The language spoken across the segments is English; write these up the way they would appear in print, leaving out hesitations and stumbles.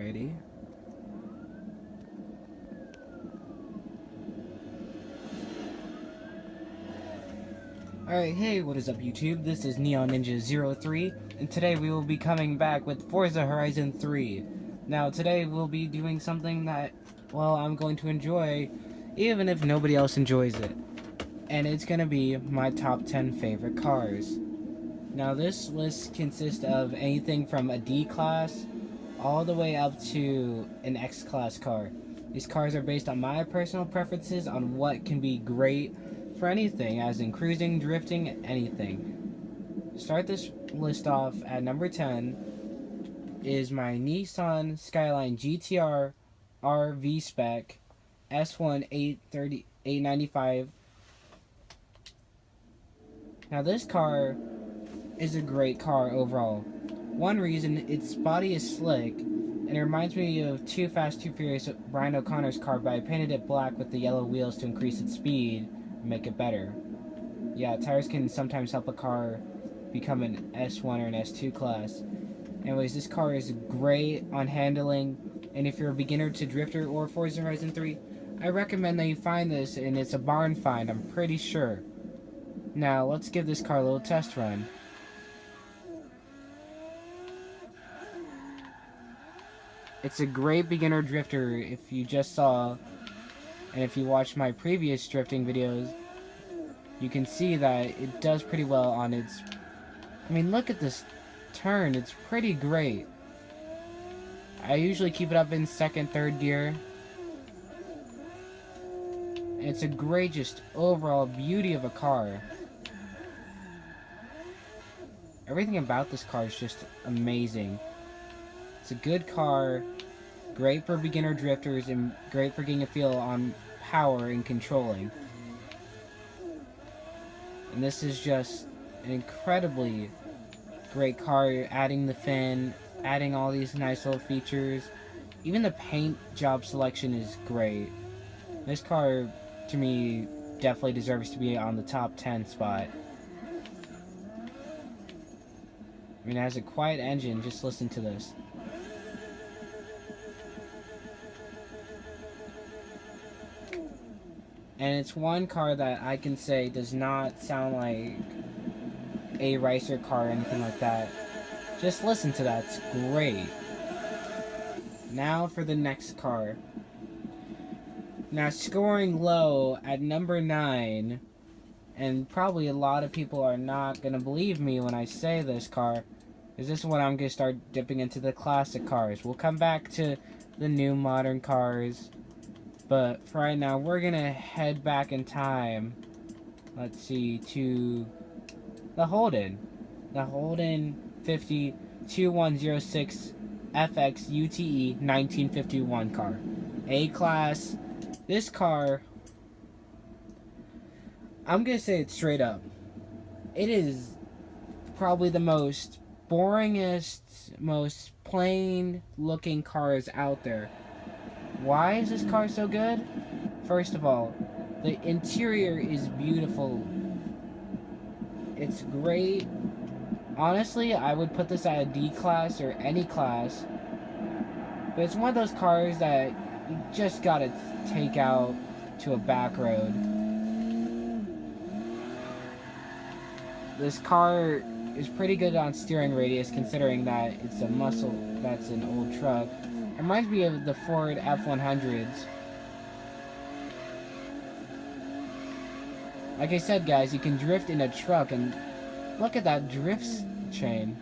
Alrighty. Alright, hey, what is up YouTube? This is Neon Ninja 03, and today we will be coming back with Forza Horizon 3. Now, today we'll be doing something that, well, I'm going to enjoy, even if nobody else enjoys it. And it's gonna be my top 10 favorite cars. Now, this list consists of anything from a D-Class all the way up to an X-Class car. These cars are based on my personal preferences on what can be great for anything, as in cruising, drifting, anything. Start this list off at number 10 is my Nissan Skyline GTR RV Spec S1 895. Now this car is a great car overall. One reason, its body is slick, and it reminds me of Too Fast, Too Furious Brian O'Connor's car, but I painted it black with the yellow wheels to increase its speed and make it better. Yeah, tires can sometimes help a car become an S1 or an S2 class. Anyways, this car is great on handling, and if you're a beginner to Drifter or Forza Horizon 3, I recommend that you find this, and it's a barn find, I'm pretty sure. Now, let's give this car a little test run. It's a great beginner drifter if you just saw, and if you watched my previous drifting videos, you can see that it does pretty well on its... I mean, look at this turn, it's pretty great. I usually keep it up in second, third gear. And it's a great, just overall beauty of a car. Everything about this car is just amazing. It's a good car, great for beginner drifters, and great for getting a feel on power and controlling. And this is just an incredibly great car. You're adding the fin, adding all these nice little features. Even the paint job selection is great. This car, to me, definitely deserves to be on the top 10 spot. I mean, it has a quiet engine, just listen to this. And it's one car that I can say does not sound like a racer car or anything like that. Just listen to that, it's great. Now for the next car. Now scoring low at number 9, and probably a lot of people are not going to believe me when I say this car, is this one I'm going to start dipping into the classic cars. We'll come back to the new modern cars. But for right now, we're going to head back in time, let's see, to the Holden. The Holden 2106 FX UTE 1951 car. A-Class. This car, I'm going to say it straight up. It is probably the most boringest, most plain looking cars out there. Why is this car so good? First of all, the interior is beautiful. It's great. Honestly, I would put this at a D class or any class. But it's one of those cars that you just gotta take out to a back road. This car is pretty good on steering radius, considering that it's a muscle that's an old truck. It reminds me of the Ford F-100s. Like I said, guys, you can drift in a truck, and look at that drift chain.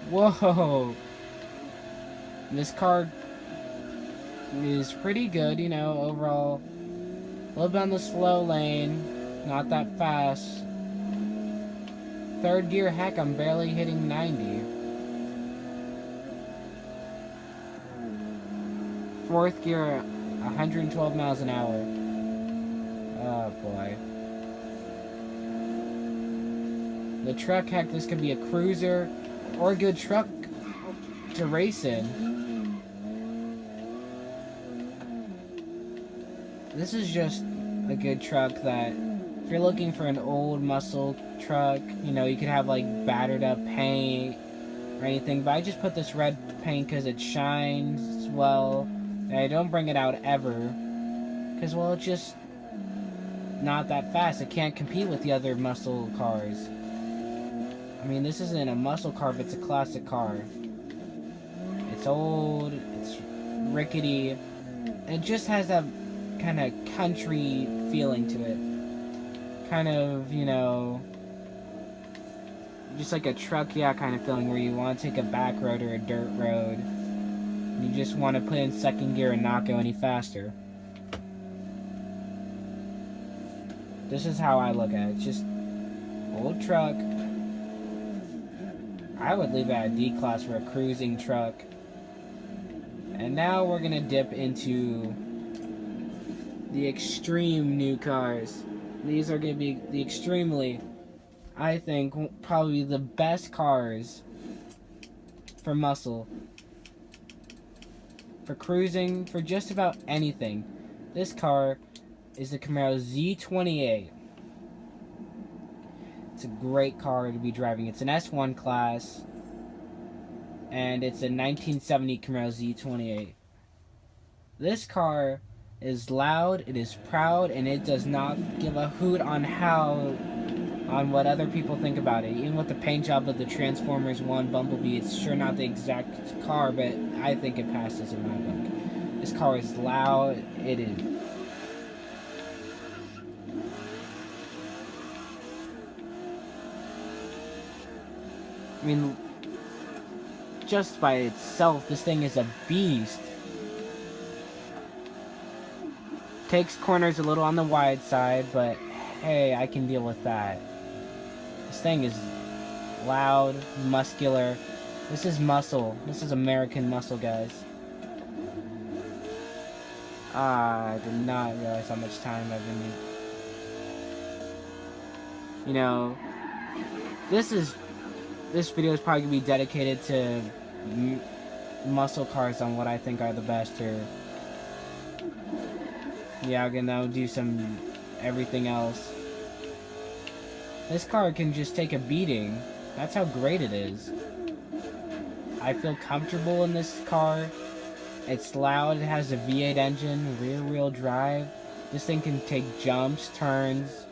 Whoa! This car is pretty good, you know, overall. A little bit on the slow lane, not that fast. Third gear, heck, I'm barely hitting 90. Fourth gear, 112 miles an hour. Oh boy. The truck, heck, this could be a cruiser or a good truck to race in. This is just a good truck that, if you're looking for an old muscle truck, you know, you could have like battered up paint, or anything, but I just put this red paint because it shines well, and I don't bring it out ever, because, well, it's just not that fast. It can't compete with the other muscle cars. I mean, this isn't a muscle car, but it's a classic car. It's old, it's rickety, and it just has that kind of country feeling to it. Kind of, you know, just like a truck, yeah, kind of feeling where you want to take a back road or a dirt road. And you just want to put in second gear and not go any faster. This is how I look at it. It's just old truck. I would leave it at D-class for a cruising truck. And now we're gonna dip into the extreme new cars. These are gonna be the extremely, I think, probably the best cars for muscle, for cruising, for just about anything. This car is the Camaro Z28. It's a great car to be driving. It's an S1 class, and it's a 1970 Camaro Z28. This car is loud, it is proud, and it does not give a hoot on what other people think about it. Even with the paint job of the Transformers 1 Bumblebee, it's sure not the exact car, but I think it passes in my book. This car is loud, it is. I mean, just by itself, this thing is a beast. Takes corners a little on the wide side, but hey, I can deal with that. This thing is loud, muscular. This is muscle. This is American muscle, guys. I did not realize how much time I've been... You know, this video is probably going to be dedicated to muscle cars on what I think are the best here. Yeah, I'm gonna do some everything else. This car can just take a beating. That's how great it is. I feel comfortable in this car. It's loud, it has a V8 engine, rear wheel drive. This thing can take jumps, turns.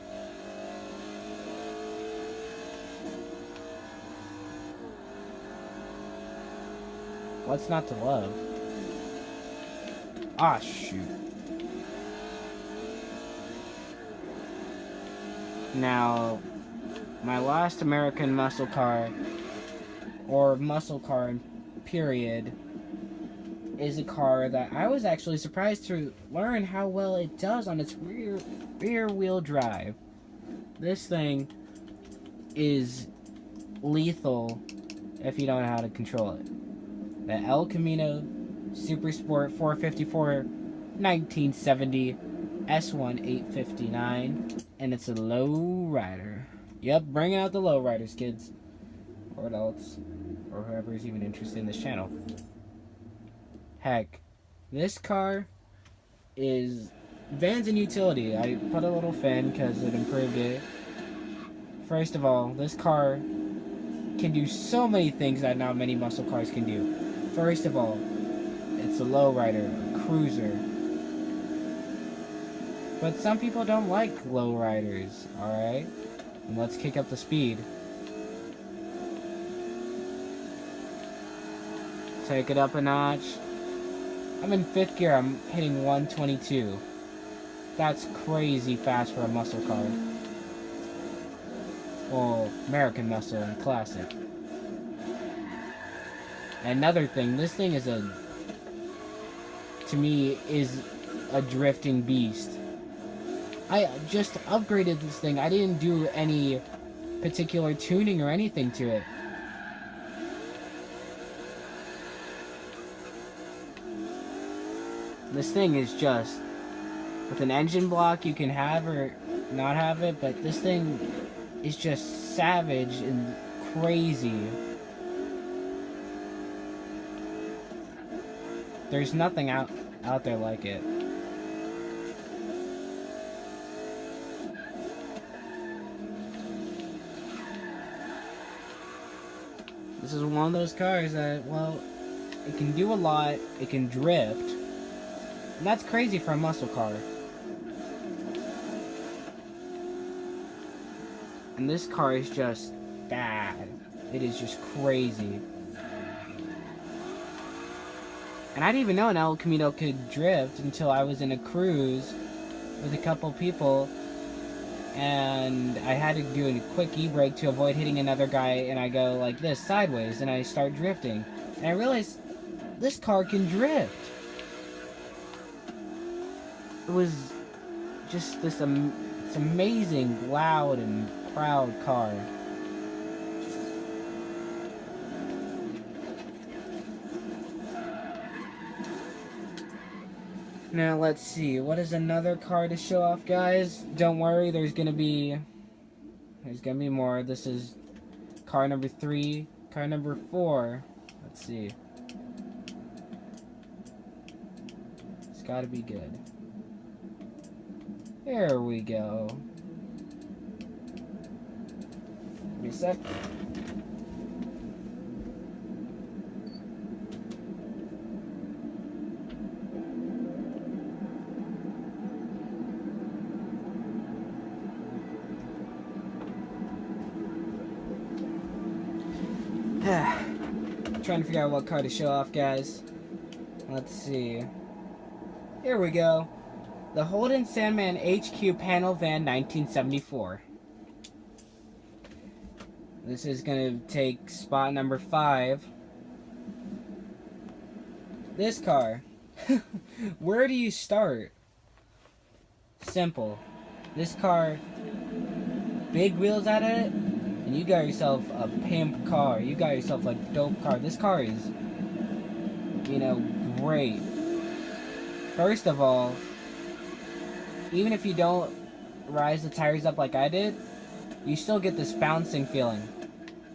What's not to love? Ah, shoot. Now, my last American muscle car, or muscle car period, is a car that I was actually surprised to learn how well it does on its rear wheel drive. This thing is lethal if you don't know how to control it. The El Camino Super Sport 454 1970 S1 859, and it's a low rider. Yep, bring out the low riders, kids, or adults, or whoever is even interested in this channel. Heck, this car is vans and utility. I put a little fin because it improved it. First of all, this car can do so many things that not many muscle cars can do. First of all, it's a low rider, a cruiser. But some people don't like low riders, alright? And let's kick up the speed. Take it up a notch. I'm in 5th gear, I'm hitting 122. That's crazy fast for a muscle car. Well, American muscle and classic. Another thing, this thing is to me, is a drifting beast. I just upgraded this thing. I didn't do any particular tuning or anything to it. This thing is just, with an engine block you can have or not have it, but this thing is just savage and crazy. There's nothing out there like it. This is one of those cars that, well, it can do a lot, it can drift, and that's crazy for a muscle car. And this car is just bad. It is just crazy. And I didn't even know an El Camino could drift until I was in a cruise with a couple people, and I had to do a quick e-brake to avoid hitting another guy, and I go like this sideways, and I start drifting. And I realized this car can drift. It was just this it's amazing, loud, and proud car. Now let's see, what is another car to show off, guys? Don't worry, there's gonna be more. This is car number 3, car number 4. Let's see. It's gotta be good. Here we go. Give me a sec. Trying to figure out what car to show off, guys. Let's see. Here we go. The Holden Sandman HQ Panel Van 1974. This is going to take spot number 5. This car. Where do you start? Simple. This car, big wheels at it, and you got yourself a pimp car. You got yourself a dope car. This car is, you know, great. First of all, even if you don't rise the tires up like I did, you still get this bouncing feeling.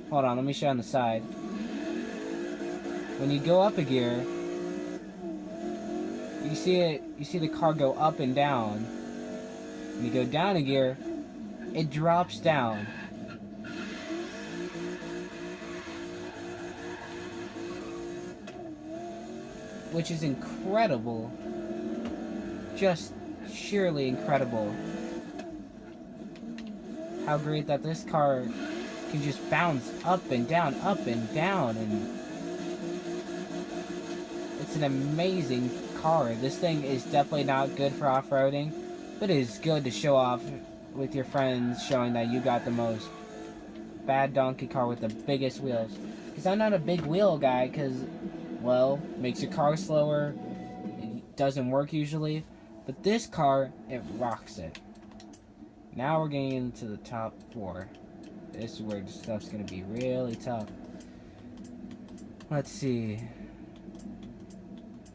Hold on, let me show you on the side. When you go up a gear, you see the car go up and down. When you go down a gear, it drops down. Which is incredible. Just sheerly incredible. How great that this car can just bounce up and down, and it's an amazing car. This thing is definitely not good for off-roading, but it is good to show off with your friends, showing that you got the most bad donkey car with the biggest wheels. Because I'm not a big wheel guy, because, well, makes your car slower, it doesn't work usually, but this car, it rocks it. Now we're getting into the top 4. This is where the stuff's gonna be really tough. Let's see.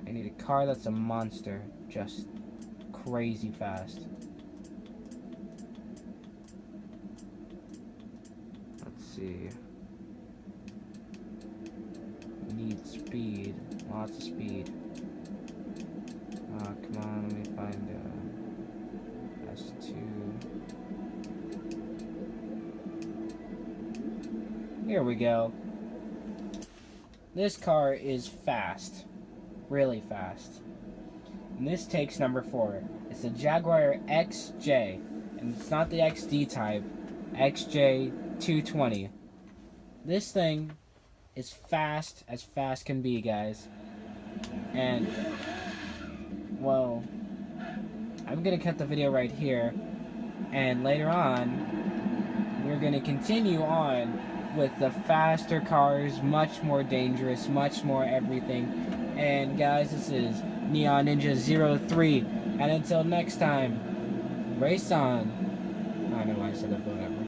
I need a car that's a monster, just crazy fast. Let's see. Need speed, lots of speed. Come on, let me find S2. Here we go. This car is fast. Really fast. And this takes number 4. It's a Jaguar XJ. And it's not the XD type. XJ 220. This thing is fast as fast can be, guys. And, well, I'm gonna cut the video right here. And later on, we're gonna continue on with the faster cars, much more dangerous, much more everything. And guys, this is Neon Ninja 03, and until next time, race on. I don't know why I said that, but